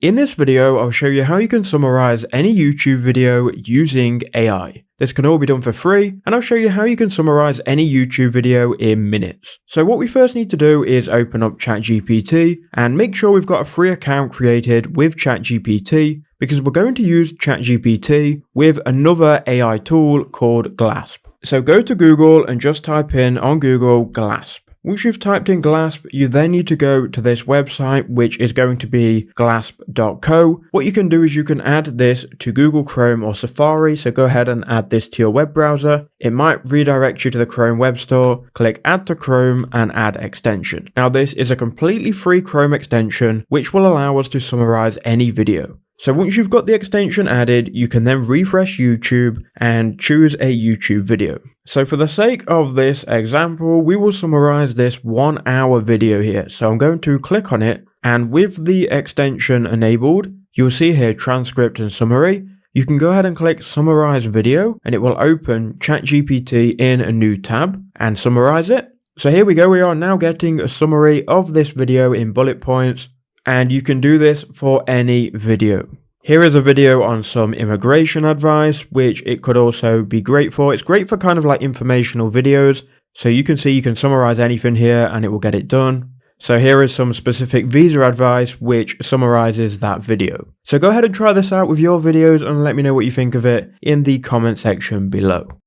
In this video, I'll show you how you can summarize any YouTube video using AI. This can all be done for free, and I'll show you how you can summarize any YouTube video in minutes. So what we first need to do is open up ChatGPT and make sure we've got a free account created with ChatGPT, because we're going to use ChatGPT with another AI tool called Glasp. So go to Google and just type in on Google Glasp. Once you've typed in Glasp, you then need to go to this website, which is going to be glasp.co. What you can do is you can add this to Google Chrome or Safari, so go ahead and add this to your web browser. It might redirect you to the Chrome Web Store. Click Add to Chrome and Add Extension. Now this is a completely free Chrome extension, which will allow us to summarize any video. So once you've got the extension added, you can then refresh YouTube and choose a YouTube video. So for the sake of this example, we will summarize this 1 hour video here. So I'm going to click on it, and with the extension enabled, you'll see here transcript and summary. You can go ahead and click summarize video, and it will open ChatGPT in a new tab and summarize it. So here we go, we are now getting a summary of this video in bullet points. And you can do this for any video. Here is a video on some immigration advice, which it could also be great for. It's great for kind of like informational videos. So you can see you can summarize anything here and it will get it done. So here is some specific visa advice, which summarizes that video. So go ahead and try this out with your videos and let me know what you think of it in the comment section below.